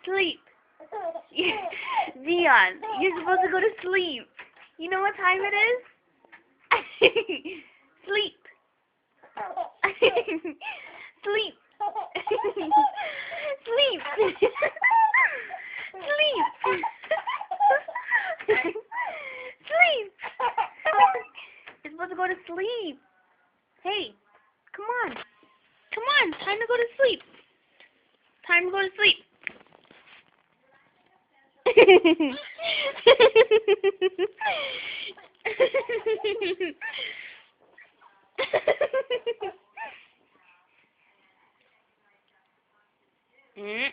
Sleep. Dion, you're supposed to go to sleep. You know what time it is? Sleep. Sleep. Sleep. Sleep. Sleep. You're supposed to go to sleep. Hey, come on. Come on, time to go to sleep. Time to go to sleep. Mm.